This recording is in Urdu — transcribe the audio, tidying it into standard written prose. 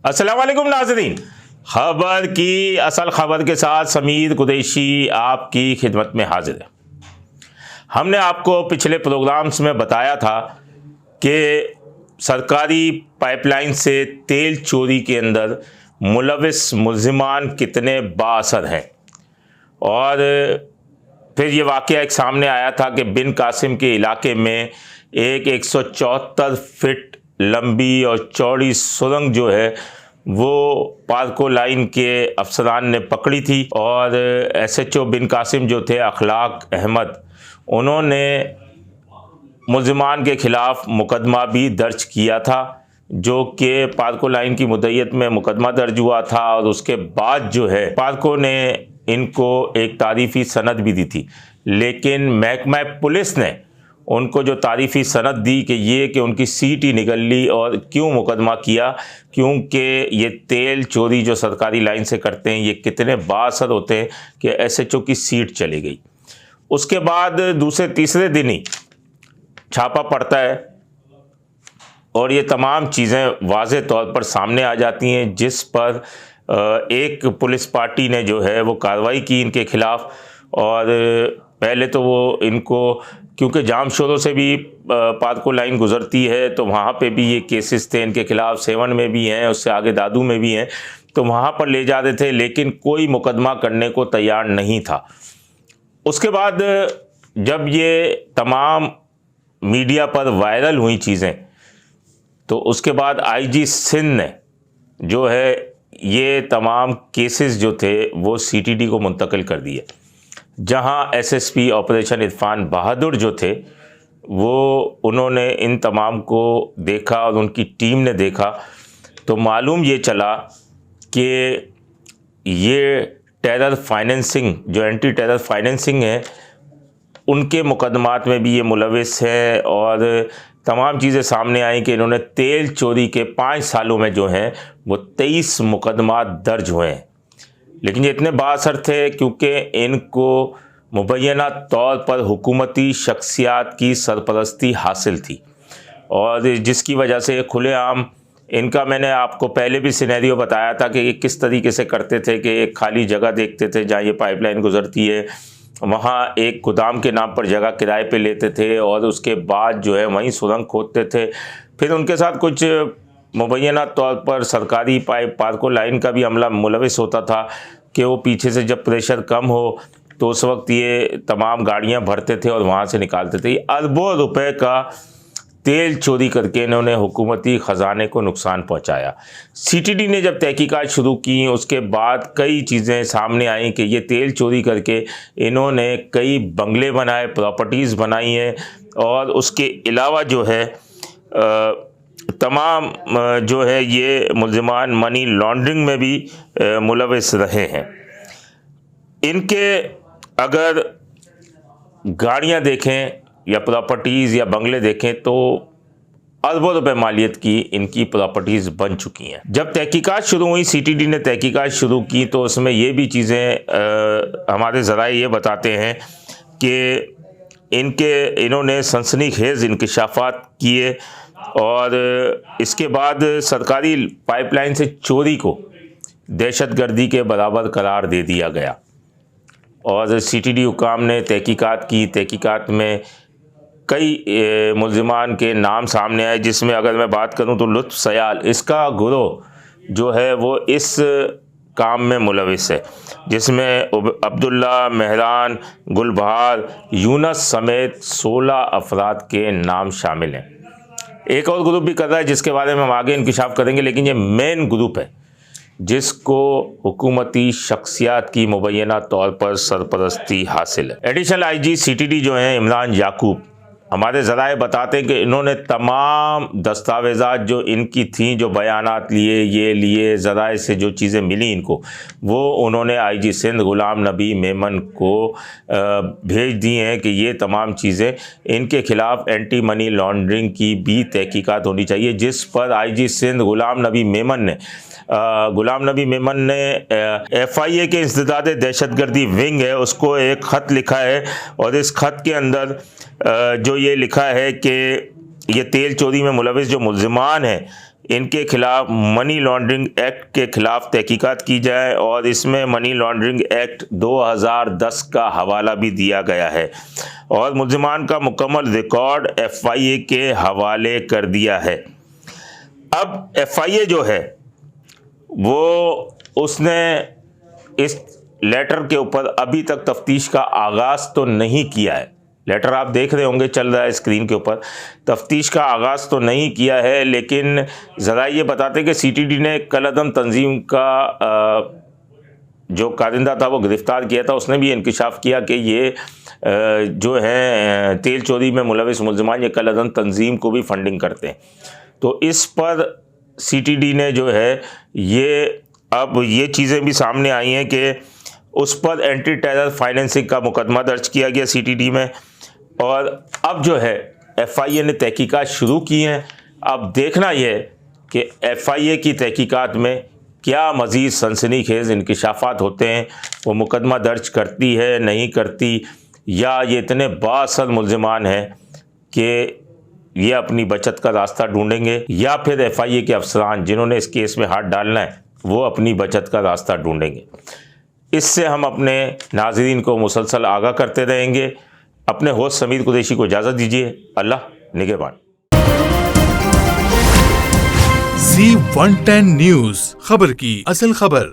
السلام علیکم ناظرین، خبر کی اصل خبر کے ساتھ سمیر قریشی آپ کی خدمت میں حاضر ہے۔ ہم نے آپ کو پچھلے پروگرامز میں بتایا تھا کہ سرکاری پائپ لائن سے تیل چوری کے اندر ملوث ملزمان کتنے بااثر ہیں، اور پھر یہ واقعہ ایک سامنے آیا تھا کہ بن قاسم کے علاقے میں ایک 174 فٹ لمبی اور چوڑی سرنگ جو ہے وہ پارکو لائن کے افسران نے پکڑی تھی، اور ایس ایچ او بن قاسم جو تھے اخلاق احمد، انہوں نے ملزمان کے خلاف مقدمہ بھی درج کیا تھا، جو کہ پارکو لائن کی مدعیت میں مقدمہ درج ہوا تھا، اور اس کے بعد جو ہے پارکو نے ان کو ایک تعریفی سند بھی دی تھی، لیکن محکمہ پولیس نے ان کو جو تعریفی سند دی کہ ان کی سیٹ ہی نکل لی۔ اور کیوں مقدمہ کیا؟ کیونکہ یہ تیل چوری جو سرکاری لائن سے کرتے ہیں یہ کتنے بااثر ہوتے ہیں کہ ایس ایچ او کی سیٹ چلی گئی۔ اس کے بعد دوسرے تیسرے دن ہی چھاپا پڑتا ہے اور یہ تمام چیزیں واضح طور پر سامنے آ جاتی ہیں، جس پر ایک پولیس پارٹی نے جو ہے وہ کارروائی کی ان کے خلاف۔ اور پہلے تو وہ ان کو، کیونکہ جام شوروں سے بھی پارکو لائن گزرتی ہے تو وہاں پہ بھی یہ کیسز تھے ان کے خلاف، 7 میں بھی ہیں، اس سے آگے دادو میں بھی ہیں، تو وہاں پر لے جاتے تھے، لیکن کوئی مقدمہ کرنے کو تیار نہیں تھا۔ اس کے بعد جب یہ تمام میڈیا پر وائرل ہوئی چیزیں، تو اس کے بعد آئی جی سندھ نے جو ہے یہ تمام کیسز جو تھے وہ سی ٹی ڈی کو منتقل کر دیے، جہاں S S P operation Irfan Bahadur جو تھے وہ انہوں نے ان تمام کو دیکھا اور ان کی ٹیم نے دیکھا، تو معلوم یہ چلا کہ یہ ٹیرر فائننسنگ جو اینٹی ٹیرر فائننسنگ ہے ان کے مقدمات میں بھی یہ ملوث ہے، اور تمام چیزیں سامنے آئیں کہ انہوں نے تیل چوری کے 5 سالوں میں جو ہیں وہ 23 مقدمات درج ہوئے ہیں۔ لیکن یہ اتنے بااثر تھے کیونکہ ان کو مبینہ طور پر حکومتی شخصیات کی سرپرستی حاصل تھی، اور جس کی وجہ سے کھلے عام ان کا، میں نے آپ کو پہلے بھی سینیریو بتایا تھا کہ یہ کس طریقے سے کرتے تھے کہ ایک خالی جگہ دیکھتے تھے جہاں یہ پائپ لائن گزرتی ہے، وہاں ایک گودام کے نام پر جگہ کرائے پہ لیتے تھے، اور اس کے بعد جو ہے وہیں سرنگ کھودتے تھے۔ پھر ان کے ساتھ کچھ مبینہ طور پر سرکاری پارکو لائن کا بھی عملہ ملوث ہوتا تھا کہ وہ پیچھے سے جب پریشر کم ہو تو اس وقت یہ تمام گاڑیاں بھرتے تھے اور وہاں سے نکالتے تھے۔ اربوں روپے کا تیل چوری کر کے انہوں نے حکومتی خزانے کو نقصان پہنچایا۔ سی ٹی ڈی نے جب تحقیقات شروع کی، اس کے بعد کئی چیزیں سامنے آئیں کہ یہ تیل چوری کر کے انہوں نے کئی بنگلے بنائے، پراپرٹیز بنائی ہیں، اور اس کے علاوہ جو ہے تمام جو ہے یہ ملزمان منی لانڈرنگ میں بھی ملوث رہے ہیں۔ ان کے اگر گاڑیاں دیکھیں یا پراپرٹیز یا بنگلے دیکھیں تو اربوں روپے مالیت کی ان کی پراپرٹیز بن چکی ہیں۔ جب تحقیقات شروع ہوئی، سی ٹی ڈی نے تحقیقات شروع کی، تو اس میں یہ بھی چیزیں ہمارے ذرائع یہ بتاتے ہیں کہ انہوں نے سنسنی خیز انکشافات کیے، اور اس کے بعد سرکاری پائپ لائن سے چوری کو دہشت گردی کے برابر قرار دے دیا گیا، اور سی ٹی ڈی حکام نے تحقیقات کی۔ تحقیقات میں کئی ملزمان کے نام سامنے آئے، جس میں اگر میں بات کروں تو لطف سیال، اس کا گروہ جو ہے وہ اس کام میں ملوث ہے، جس میں عبداللہ، مہران، گلبہار، یونس سمیت 16 افراد کے نام شامل ہیں۔ ایک اور گروپ بھی کر رہا ہے جس کے بارے میں ہم آگے انکشاف کریں گے، لیکن یہ مین گروپ ہے جس کو حکومتی شخصیات کی مبینہ طور پر سرپرستی حاصل ہے۔ Additional I G C T D جو ہیں عمران یعقوب، ہمارے ذرائع بتاتے ہیں کہ انہوں نے تمام دستاویزات جو ان کی تھیں، جو بیانات لیے ذرائع سے جو چیزیں ملی ان کو، وہ انہوں نے آئی جی سندھ غلام نبی میمن کو بھیج دی ہیں کہ یہ تمام چیزیں ان کے خلاف اینٹی منی لانڈرنگ کی بھی تحقیقات ہونی چاہیے، جس پر آئی جی سندھ غلام نبی میمن نے ایف آئی اے کے انسداد دہشت گردی ونگ ہے اس کو ایک خط لکھا ہے، اور اس خط کے اندر جو یہ لکھا ہے کہ یہ تیل چوری میں ملوث جو ملزمان ہیں ان کے خلاف منی لانڈرنگ ایکٹ کے خلاف تحقیقات کی جائے، اور اس میں منی لانڈرنگ ایکٹ 2010 کا حوالہ بھی دیا گیا ہے، اور ملزمان کا مکمل ریکارڈ FIA کے حوالے کر دیا ہے۔ اب FIA جو ہے وہ اس نے اس لیٹر کے اوپر ابھی تک تفتیش کا آغاز تو نہیں کیا ہے۔ لیٹر آپ دیکھ رہے ہوں گے، چل رہا ہے اسکرین کے اوپر، تفتیش کا آغاز تو نہیں کیا ہے، لیکن ذرائع یہ بتاتے کہ CTD نے کالعدم تنظیم کا جو کارندہ تھا وہ گرفتار کیا تھا، اس نے بھی انکشاف کیا کہ یہ جو ہے تیل چوری میں ملوث ملزمان یہ کالعدم تنظیم کو بھی فنڈنگ کرتے ہیں۔ تو اس پر CTD نے جو ہے اب یہ چیزیں بھی سامنے آئی ہیں کہ اس پر اینٹی ٹیرر فائنینسنگ کا مقدمہ درج کیا گیا CTD میں، اور اب جو ہے FIA نے تحقیقات شروع کی ہیں۔ اب دیکھنا یہ کہ FIA کی تحقیقات میں کیا مزید سنسنی خیز انکشافات ہوتے ہیں، وہ مقدمہ درج کرتی ہے نہیں کرتی، یا یہ اتنے بااصل ملزمان ہیں کہ یہ اپنی بچت کا راستہ ڈھونڈیں گے، یا پھر FIA کے افسران جنہوں نے اس کیس میں ہاتھ ڈالنا ہے وہ اپنی بچت کا راستہ ڈھونڈیں گے۔ اس سے ہم اپنے ناظرین کو مسلسل آگاہ کرتے رہیں گے۔ اپنے ہوسٹ سمیر قریشی کو اجازت دیجیے۔ اللہ نگہبان۔ Z110 نیوز، خبر کی اصل خبر۔